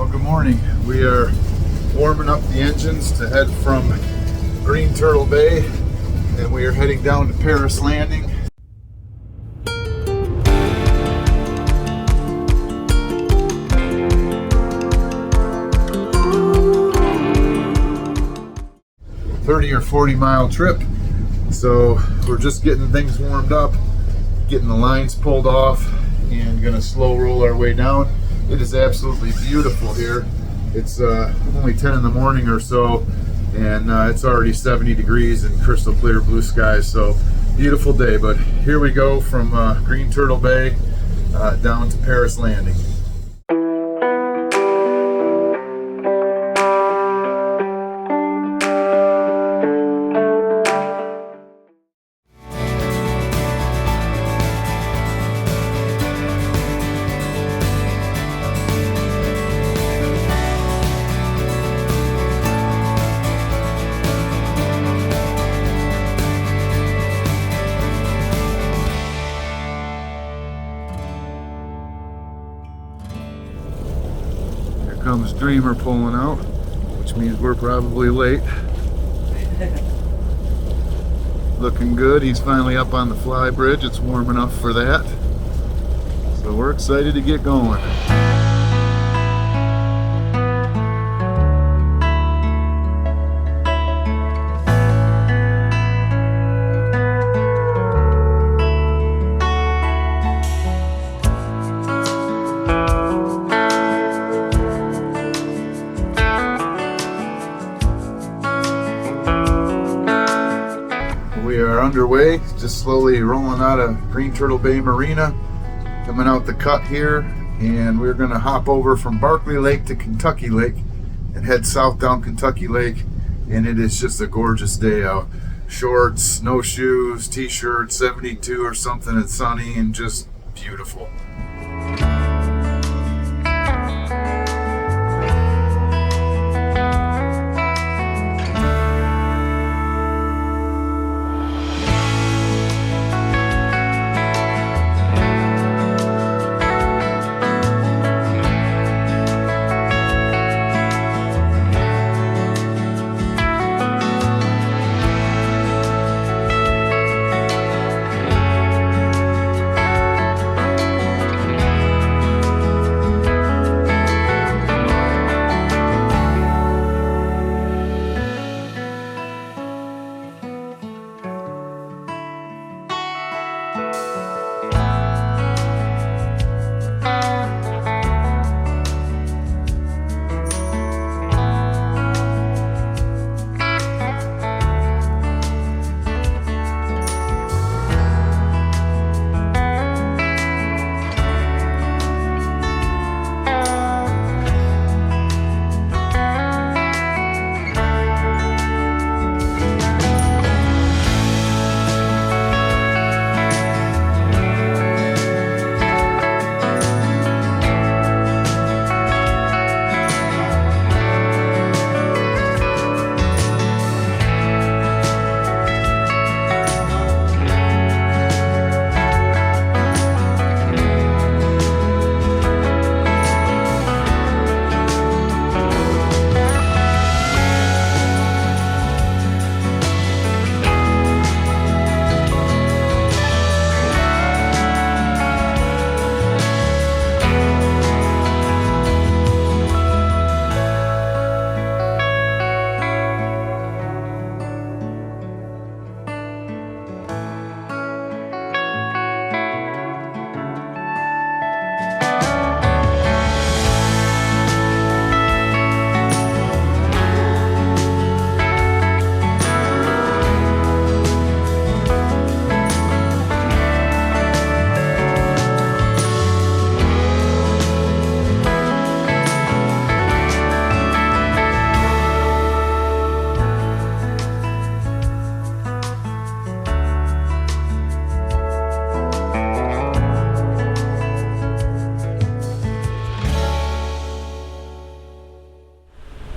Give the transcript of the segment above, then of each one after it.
Well, good morning. We are warming up the engines to head from Green Turtle Bay, and we are heading down to Paris Landing. $30 or 40 mile trip, so we're just getting things warmed up, getting the lines pulled off, and gonna slow roll our way down. It is absolutely beautiful here. It's only 10 in the morning or so, and it's already 70 degrees and crystal clear blue skies, so beautiful day. But here we go from Green Turtle Bay down to Paris Landing. Comes Dreamer pulling out, which means we're probably late. Looking good. He's finally up on the fly bridge. It's warm enough for that. So we're excited to get going. We are underway, just slowly rolling out of Green Turtle Bay Marina, coming out the cut here, and we're going to hop over from Barkley Lake to Kentucky Lake and head south down Kentucky Lake. And it is just a gorgeous day out. Shorts, snowshoes, t-shirts, 72 or something, it's sunny and just beautiful.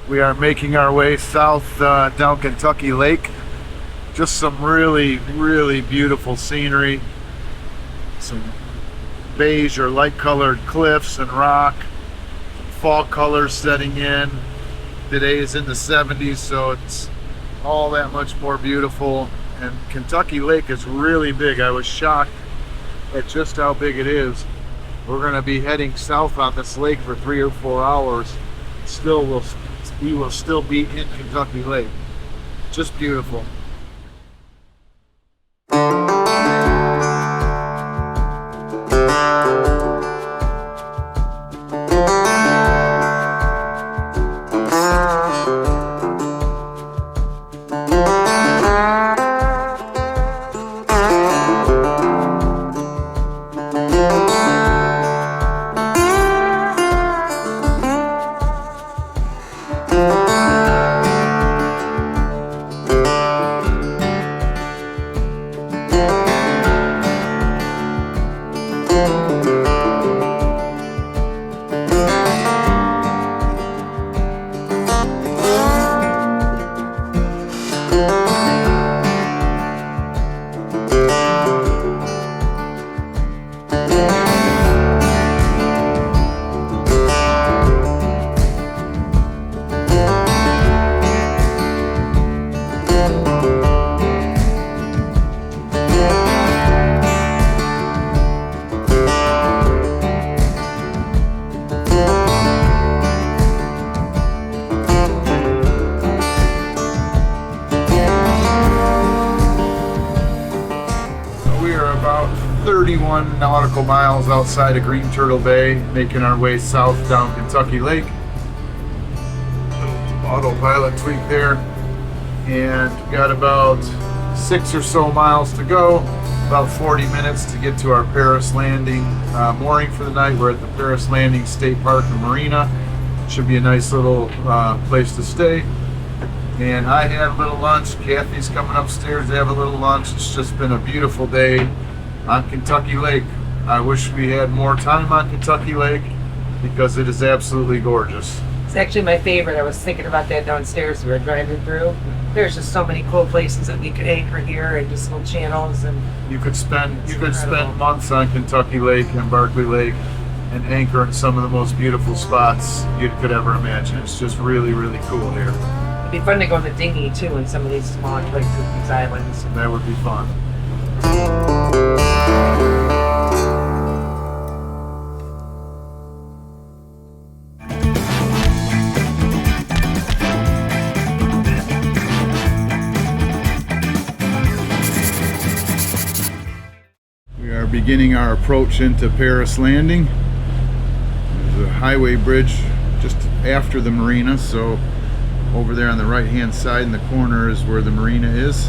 We are making our way south down Kentucky Lake. Just some really, really beautiful scenery. Some beige or light colored cliffs and rock. fall colors setting in. Today is in the 70s, so it's all that much more beautiful. And Kentucky Lake is really big. I was shocked at just how big it is. We're going to be heading south on this lake for 3 or 4 hours. We will still be in Kentucky Lake. Just beautiful. About 31 nautical miles outside of Green Turtle Bay, making our way south down Kentucky Lake. Autopilot tweak there, and got about 6 or so miles to go, about 40 minutes to get to our Paris Landing mooring for the night. We're at the Paris Landing State Park in Marina. Should be a nice little place to stay. And I had a little lunch. Kathy's coming upstairs to have a little lunch. It's just been a beautiful day on Kentucky Lake. I wish we had more time on Kentucky Lake because it is absolutely gorgeous. It's actually my favorite. I was thinking about that downstairs as we were driving through. There's just so many cool places that we could anchor here, and just little channels, and you could spend months on Kentucky Lake and Barkley Lake and anchor in some of the most beautiful spots you could ever imagine. It's just really, really cool here. It'd be fun to go in the dinghy too in some of these small places, these islands. That would be fun. We are beginning our approach into Paris Landing. There's a highway bridge just after the marina, so over there on the right hand side in the corner is where the marina is.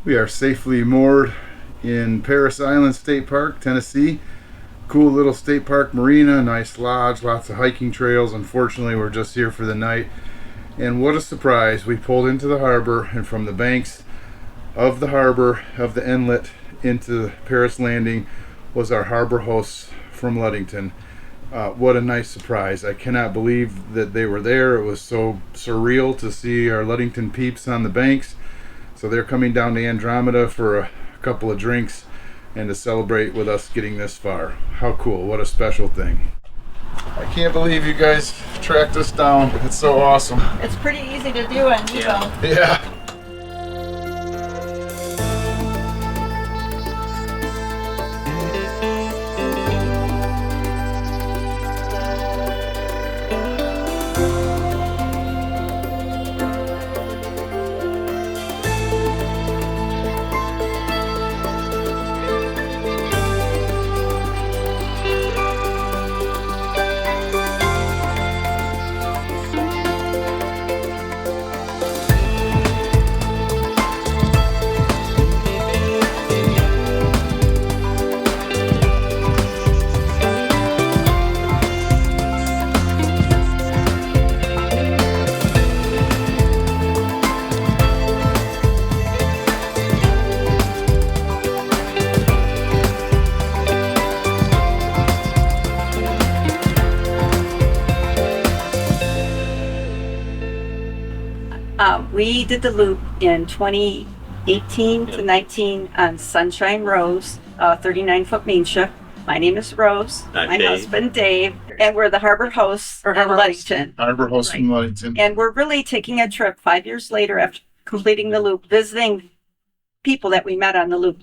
We are safely moored in Paris Island State Park, Tennessee. Cool little state park marina, nice lodge, lots of hiking trails. Unfortunately, we're just here for the night. And what a surprise. We pulled into the harbor, and from the banks of the harbor, of the inlet into Paris Landing, was our harbor hosts from Ludington. What a nice surprise. I cannot believe that they were there. It was so surreal to see our Ludington peeps on the banks. So they're coming down to Andromeda for a couple of drinks and to celebrate with us getting this far. How cool. What a special thing. I can't believe you guys tracked us down. It's so awesome. It's pretty easy to do on Evo. Yeah. We did the loop in 2018 to 19 on Sunshine Rose, 39-foot main ship. My name is Rose. I'm My Dave. husband Dave, and we're the harbor hosts in Ludington. Harbor hosts from Ludington. And we're really taking a trip 5 years later after completing the loop, visiting people that we met on the loop.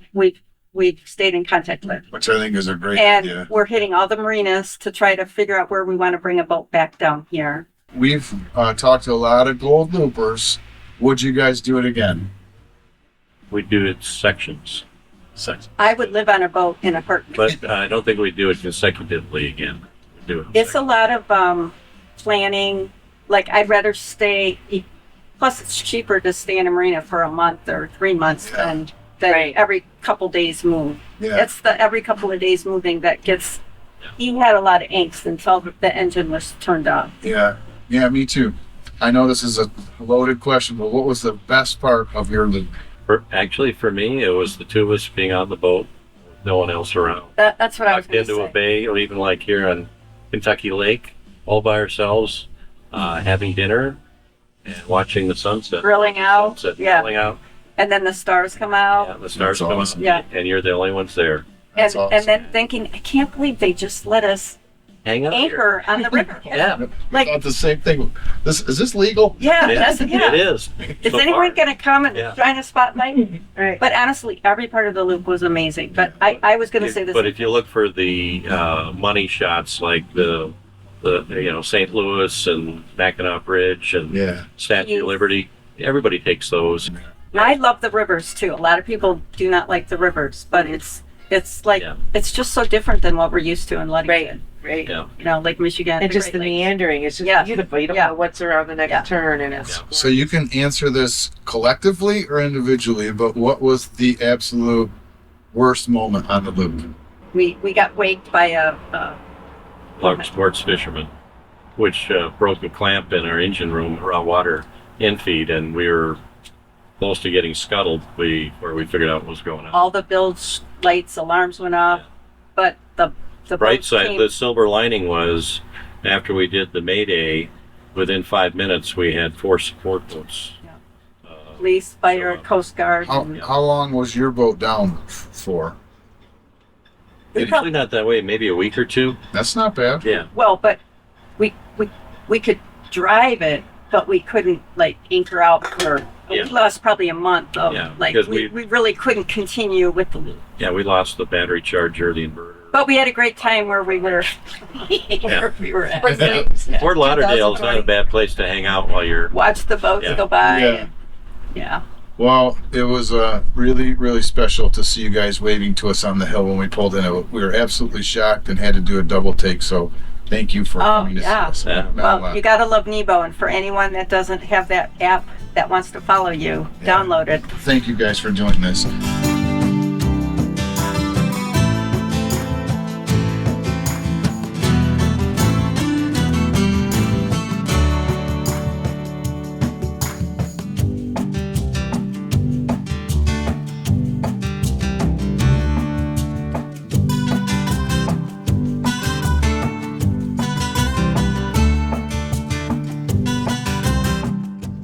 We've stayed in contact with. Which I think is a great And idea. we're hitting all the marinas to try to figure out where we want to bring a boat back down here. We've talked to a lot of gold loopers. Would you guys do it again? We do it sections, I would live on a boat in a heartbeat. but I don't think we do it consecutively again. We do it. in It's a sections. lot of planning. Like, I'd rather stay. Plus, it's cheaper to stay in a marina for a month or 3 months than Right. every couple days move. Yeah. It's the every couple of days moving that gets. He had a lot of angst until the engine was turned off. Yeah. Yeah, me too. I know this is a loaded question, but what was the best part of your loop? Actually, for me, it was the two of us being on the boat, no one else around. That's what I was Tucked going to into a say. bay, or even like here on Kentucky Lake, all by ourselves, having dinner and watching the sunset. Grilling out, Sunset, yeah. grilling out. And then the stars come out. Yeah, the stars That's come awesome. out, Yeah. and you're the only ones there. That's and awesome. then thinking, I can't believe they just let us Hang out here. anchor on the river. Yeah, Like, I thought the same thing. Is this legal? yeah, it, that's, yeah. it is. Is So anyone far. going to come and Yeah. shine a spotlight? Right. But honestly, every part of the loop was amazing. But I was going to say this. But if you look for the money shots, like the St. Louis and Mackinac Bridge and Yeah. Statue of Liberty, everybody takes those. I love the rivers too. A lot of people do not like the rivers, but it's like Yeah. it's just so different than what we're used to in Ludington. Right. Yeah. You know, Lake Michigan. And just the Great Lakes. meandering. It's just Yeah. beautiful. You don't Yeah. know what's around the next Yeah. turn, and it's So you can answer this collectively or individually, but what was the absolute worst moment on the loop? We got waked by a Large sports fishermen, which broke a clamp in our engine room, raw water infeed, and we were close to getting scuttled where we figured out what was going on. all the bilge lights, alarms went off, but the Bright boat side, came- the silver lining was after we did the Mayday, within 5 minutes we had 4 support boats. police, fire, Coast Guard. How long was your boat down for? Usually not that way, maybe a week or two. That's not bad. Yeah. Well, but we could drive it, but we couldn't like anchor out for. Yeah. We lost probably a month of Yeah, like because we really couldn't continue with the loop. Yeah, we lost the battery charger, the inverter. But we had a great time where we were. where we were at. Fort Lauderdale is not a bad place to hang out while you're. Watch the boats Yeah. go by. Yeah. And, yeah. Well, it was really, really special to see you guys waving to us on the hill when we pulled in. We were absolutely shocked and had to do a double take. So thank you for coming to see yeah. us. Yeah. Now, Well, you gotta love Nebo, and for anyone that doesn't have that app, that wants to follow you, Yeah. download it. Thank you guys for doing this.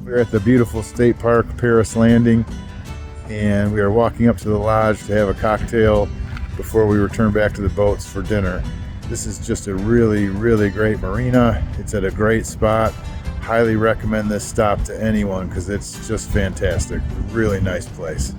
We're at the beautiful State Park Paris Landing, and we are walking up to the lodge to have a cocktail before we return back to the boats for dinner. This is just a really, really great marina. It's at a great spot. Highly recommend this stop to anyone because it's just fantastic. Really nice place.